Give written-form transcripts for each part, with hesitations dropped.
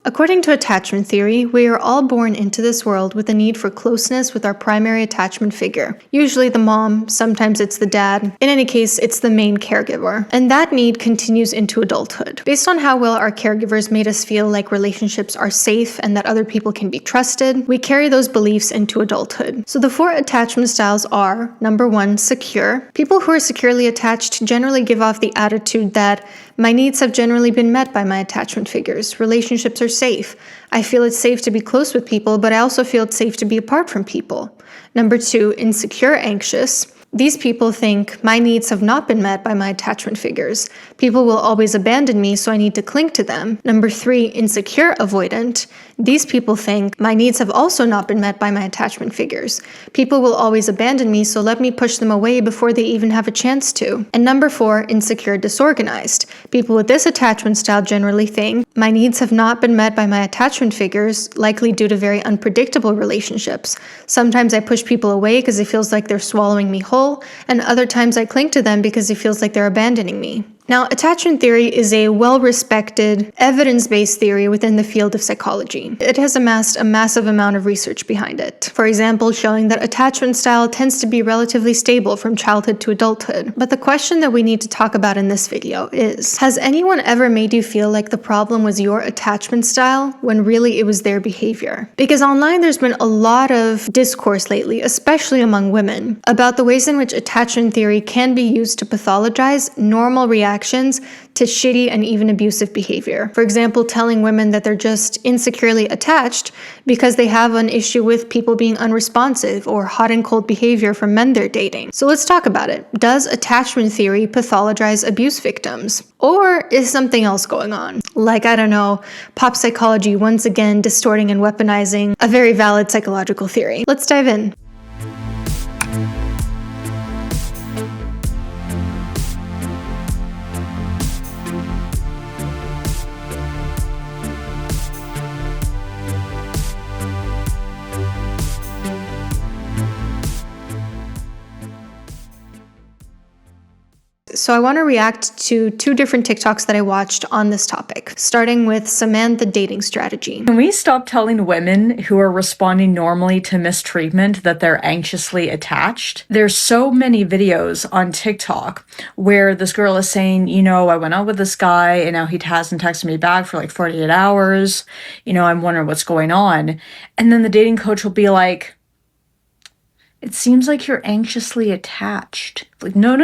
According to attachment theory, we are all born into this world with a need for closeness with our primary attachment figure. Usually the mom, sometimes it's the dad. In any case, it's the main caregiver. And that need continues into adulthood. Based on how well our caregivers made us feel like relationships are safe and that other people can be trusted, we carry those beliefs into adulthood. So the 4 attachment styles are, number 1, secure. People who are securely attached generally give off the attitude that my needs have generally been met by my attachment figures. Relationships are safe. I feel it's safe to be close with people, but I also feel it's safe to be apart from people. Number 2, insecure anxious. These people think my needs have not been met by my attachment figures. People will always abandon me, so I need to cling to them. Number 3, insecure avoidant. These people think my needs have also not been met by my attachment figures. People will always abandon me, so let me push them away before they even have a chance to. And number 4, insecure disorganized. People with this attachment style generally think my needs have not been met by my attachment figures, likely due to very unpredictable relationships. Sometimes I push people away because it feels like they're swallowing me whole, and other times I cling to them because it feels like they're abandoning me. Now, attachment theory is a well-respected, evidence-based theory within the field of psychology. It has amassed a massive amount of research behind it. For example, showing that attachment style tends to be relatively stable from childhood to adulthood. But the question that we need to talk about in this video is, has anyone ever made you feel like the problem was your attachment style when really it was their behavior? Because online there's been a lot of discourse lately, especially among women, about the ways in which attachment theory can be used to pathologize normal reactions to shitty and even abusive behavior. For example, telling women that they're just insecurely attached because they have an issue with people being unresponsive or hot and cold behavior from men they're dating. So let's talk about it. Does attachment theory pathologize abuse victims? Or is something else going on? Like, I don't know, pop psychology once again distorting and weaponizing a very valid psychological theory. Let's dive in. So I want to react to 2 different TikToks that I watched on this topic, starting with Samantha dating strategy. Can we stop telling women who are responding normally to mistreatment that they're anxiously attached? There's so many videos on TikTok where this girl is saying, you know, I went out with this guy and now he hasn't texted me back for like 48 hours. You know, I'm wondering what's going on. And then the dating coach will be like, it seems like you're anxiously attached. Like, no.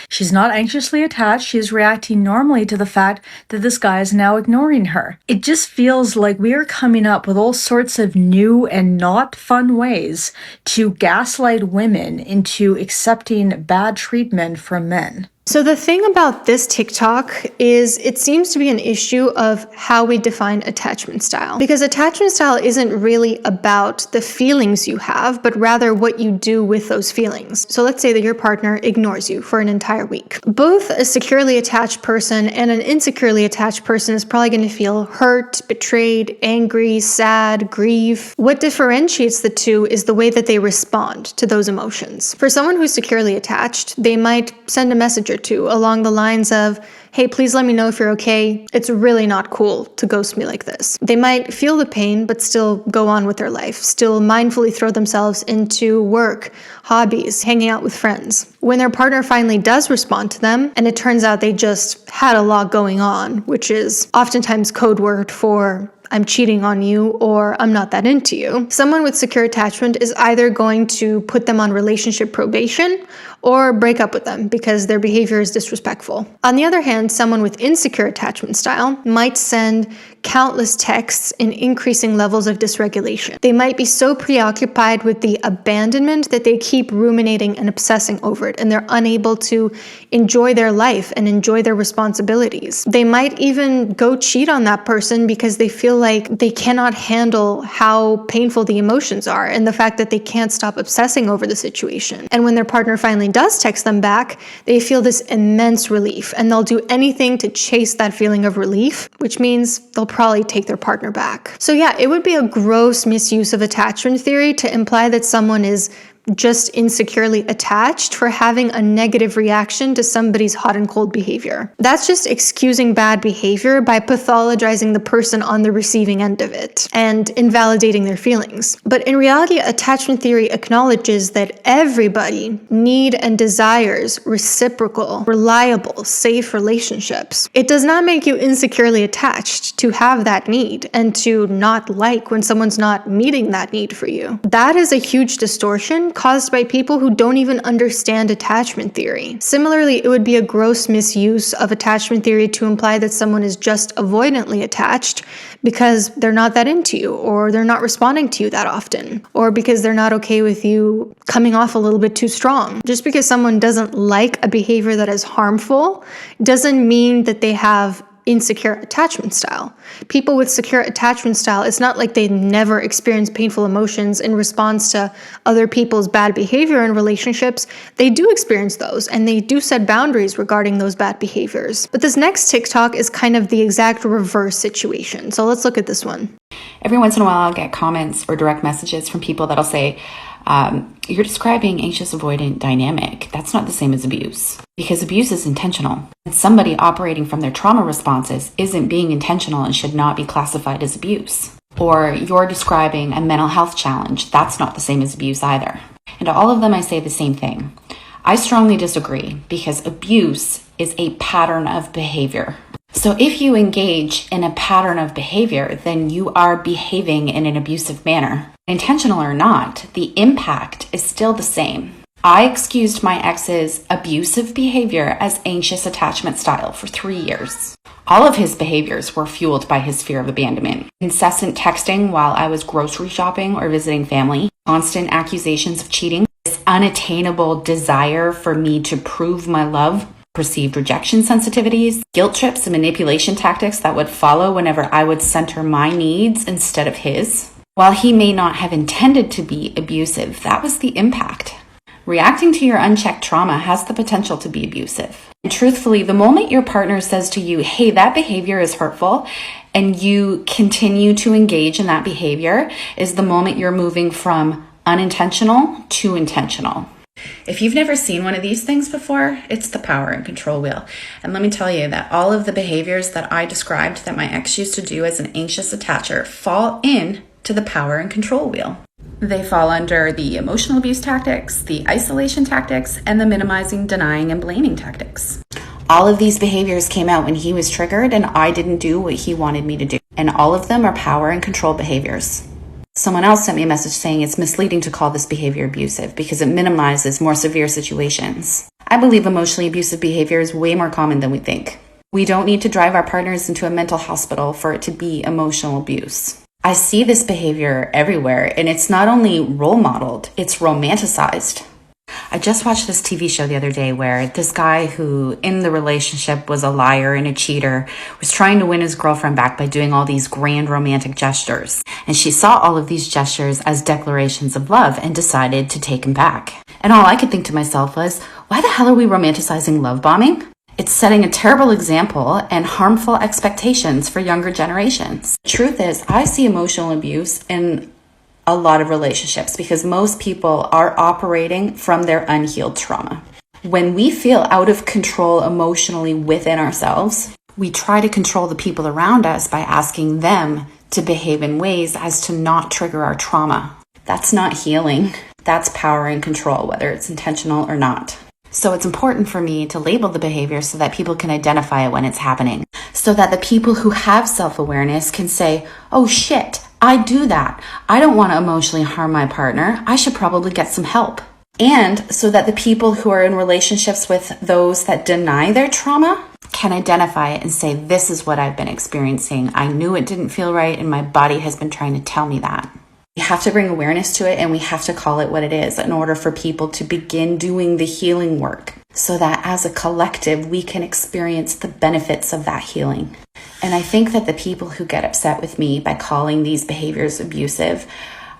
She's not anxiously attached. She's reacting normally to the fact that this guy is now ignoring her. It just feels like we are coming up with all sorts of new and not fun ways to gaslight women into accepting bad treatment from men. So the thing about this TikTok is it seems to be an issue of how we define attachment style. Because attachment style isn't really about the feelings you have, but rather what you do with those feelings. So let's say that your partner ignores you for an entire week. Both a securely attached person and an insecurely attached person is probably going to feel hurt, betrayed, angry, sad, grieve. What differentiates the two is the way that they respond to those emotions. For someone who's securely attached, they might send a message or two along the lines of, hey, please let me know if you're okay. It's really not cool to ghost me like this. They might feel the pain, but still go on with their life, still mindfully throw themselves into work, hobbies, hanging out with friends. When their partner finally does respond to them, and it turns out they just had a lot going on, which is oftentimes code word for I'm cheating on you or I'm not that into you. Someone with secure attachment is either going to put them on relationship probation or break up with them because their behavior is disrespectful. On the other hand, someone with insecure attachment style might send countless texts in increasing levels of dysregulation. They might be so preoccupied with the abandonment that they keep ruminating and obsessing over it, and they're unable to enjoy their life and enjoy their responsibilities. They might even go cheat on that person because they feel like they cannot handle how painful the emotions are and the fact that they can't stop obsessing over the situation. And when their partner finally does text them back, they feel this immense relief, and they'll do anything to chase that feeling of relief, which means they'll probably take their partner back. So yeah, it would be a gross misuse of attachment theory to imply that someone is just insecurely attached for having a negative reaction to somebody's hot and cold behavior. That's just excusing bad behavior by pathologizing the person on the receiving end of it and invalidating their feelings. But in reality, attachment theory acknowledges that everybody need and desires reciprocal, reliable, safe relationships. It does not make you insecurely attached to have that need and to not like when someone's not meeting that need for you. That is a huge distortion caused by people who don't even understand attachment theory. Similarly, it would be a gross misuse of attachment theory to imply that someone is just avoidantly attached because they're not that into you, or they're not responding to you that often, or because they're not okay with you coming off a little bit too strong. Just because someone doesn't like a behavior that is harmful doesn't mean that they have insecure attachment style. People with secure attachment style, it's not like they never experience painful emotions in response to other people's bad behavior in relationships. They do experience those, and they do set boundaries regarding those bad behaviors. But this next TikTok is kind of the exact reverse situation. So let's look at this one. Every once in a while, I'll get comments or direct messages from people that'll say, you're describing anxious avoidant dynamic. That's not the same as abuse, because abuse is intentional. And somebody operating from their trauma responses isn't being intentional and should not be classified as abuse. Or you're describing a mental health challenge. That's not the same as abuse either. And to all of them, I say the same thing. I strongly disagree, because abuse is a pattern of behavior. So if you engage in a pattern of behavior, then you are behaving in an abusive manner. Intentional or not, the impact is still the same. I excused my ex's abusive behavior as anxious attachment style for 3 years. All of his behaviors were fueled by his fear of abandonment. Incessant texting while I was grocery shopping or visiting family, constant accusations of cheating, this unattainable desire for me to prove my love, perceived rejection sensitivities, guilt trips and manipulation tactics that would follow whenever I would center my needs instead of his. While he may not have intended to be abusive, that was the impact. Reacting to your unchecked trauma has the potential to be abusive. And truthfully, the moment your partner says to you, hey, that behavior is hurtful, and you continue to engage in that behavior, is the moment you're moving from unintentional to intentional. If you've never seen one of these things before, it's the power and control wheel. And let me tell you that all of the behaviors that I described that my ex used to do as an anxious attacher fall in to the power and control wheel. They fall under the emotional abuse tactics, the isolation tactics, and the minimizing, denying, and blaming tactics. All of these behaviors came out when he was triggered and I didn't do what he wanted me to do. And all of them are power and control behaviors. Someone else sent me a message saying it's misleading to call this behavior abusive because it minimizes more severe situations. I believe emotionally abusive behavior is way more common than we think. We don't need to drive our partners into a mental hospital for it to be emotional abuse. I see this behavior everywhere, and it's not only role modeled, it's romanticized. I just watched this TV show the other day where this guy who in the relationship was a liar and a cheater was trying to win his girlfriend back by doing all these grand romantic gestures. And she saw all of these gestures as declarations of love and decided to take him back. And all I could think to myself was, why the hell are we romanticizing love bombing? It's setting a terrible example and harmful expectations for younger generations. The truth is, I see emotional abuse in a lot of relationships because most people are operating from their unhealed trauma. When we feel out of control emotionally within ourselves, we try to control the people around us by asking them to behave in ways as to not trigger our trauma. That's not healing. That's power and control, whether it's intentional or not. So it's important for me to label the behavior so that people can identify it when it's happening. So that the people who have self-awareness can say, oh shit, I do that. I don't want to emotionally harm my partner. I should probably get some help. And so that the people who are in relationships with those that deny their trauma can identify it and say, this is what I've been experiencing. I knew it didn't feel right and my body has been trying to tell me that. We have to bring awareness to it and we have to call it what it is in order for people to begin doing the healing work so that as a collective, we can experience the benefits of that healing. And I think that the people who get upset with me by calling these behaviors abusive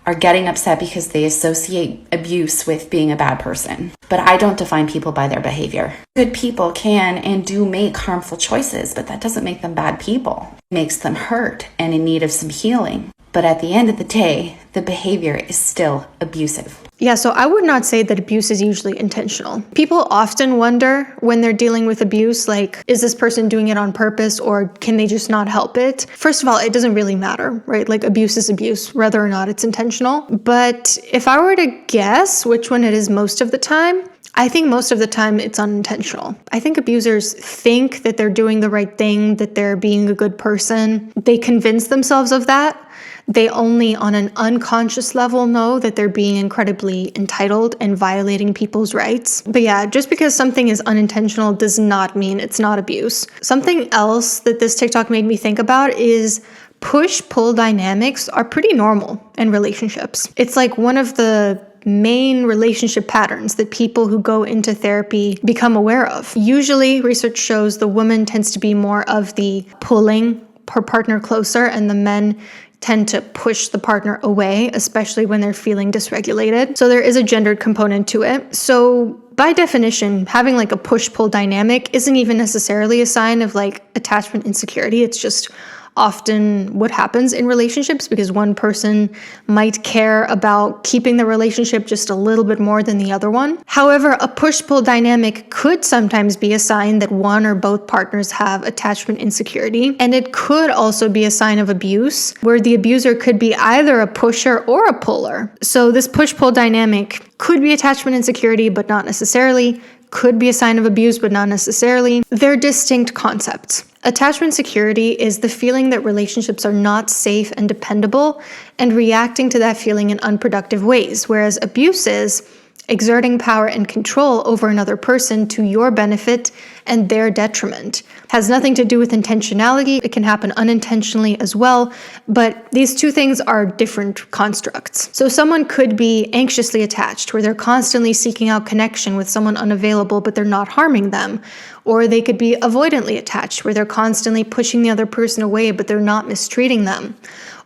are getting upset because they associate abuse with being a bad person. But I don't define people by their behavior. Good people can and do make harmful choices, but that doesn't make them bad people. It makes them hurt and in need of some healing. But at the end of the day, the behavior is still abusive. Yeah, so I would not say that abuse is usually intentional. People often wonder when they're dealing with abuse, like, is this person doing it on purpose or can they just not help it? First of all, it doesn't really matter, right? Like, abuse is abuse, whether or not it's intentional. But if I were to guess which one it is most of the time, I think most of the time it's unintentional. I think abusers think that they're doing the right thing, that they're being a good person. They convince themselves of that. They only on an unconscious level know that they're being incredibly entitled and violating people's rights. But yeah, just because something is unintentional does not mean it's not abuse. Something else that this TikTok made me think about is push-pull dynamics are pretty normal in relationships. It's like one of the main relationship patterns that people who go into therapy become aware of. Usually, research shows the woman tends to be more of the pulling her partner closer, and the men tend to push the partner away, especially when they're feeling dysregulated. So there is a gendered component to it. So by definition, having like a push-pull dynamic isn't even necessarily a sign of like attachment insecurity. It's just often what happens in relationships because one person might care about keeping the relationship just a little bit more than the other one. However, a push-pull dynamic could sometimes be a sign that one or both partners have attachment insecurity, and it could also be a sign of abuse, where the abuser could be either a pusher or a puller. So this push-pull dynamic could be attachment insecurity, but not necessarily. Could be a sign of abuse, but not necessarily. They're distinct concepts. Attachment security is the feeling that relationships are not safe and dependable and reacting to that feeling in unproductive ways, whereas abuse is exerting power and control over another person to your benefit and their detriment. Has nothing to do with intentionality. It can happen unintentionally as well, but these two things are different constructs. So someone could be anxiously attached, where they're constantly seeking out connection with someone unavailable, but they're not harming them. Or they could be avoidantly attached, where they're constantly pushing the other person away, but they're not mistreating them.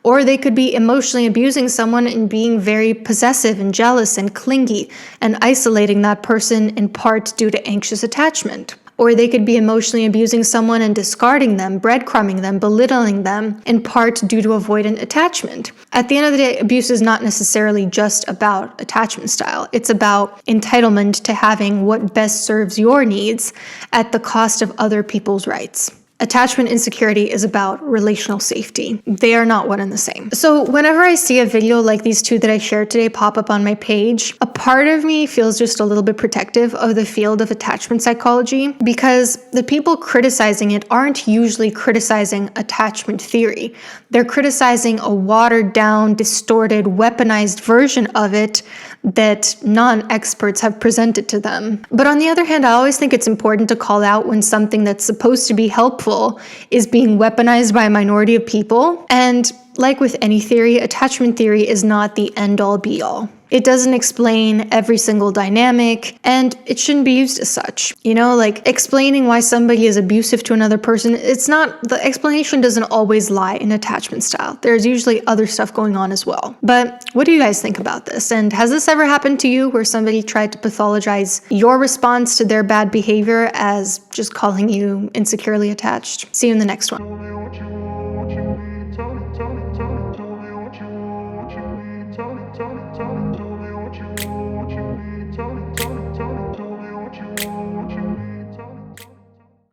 Or they could be emotionally abusing someone and being very possessive and jealous and clingy and isolating that person in part due to anxious attachment. Or they could be emotionally abusing someone and discarding them, breadcrumbing them, belittling them, in part due to avoidant attachment. At the end of the day, abuse is not necessarily just about attachment style. It's about entitlement to having what best serves your needs at the cost of other people's rights. Attachment insecurity is about relational safety. They are not one and the same. So whenever I see a video like these two that I shared today pop up on my page, a part of me feels just a little bit protective of the field of attachment psychology because the people criticizing it aren't usually criticizing attachment theory. They're criticizing a watered down, distorted, weaponized version of it that non-experts have presented to them. But on the other hand, I always think it's important to call out when something that's supposed to be helpful is being weaponized by a minority of people. And like with any theory, attachment theory is not the end-all be-all. It doesn't explain every single dynamic, and it shouldn't be used as such. You know, like explaining why somebody is abusive to another person, the explanation doesn't always lie in attachment style. There's usually other stuff going on as well. But what do you guys think about this? And has this ever happened to you where somebody tried to pathologize your response to their bad behavior as just calling you insecurely attached? See you in the next one. Tell me what you need, tell me what you need, tell me.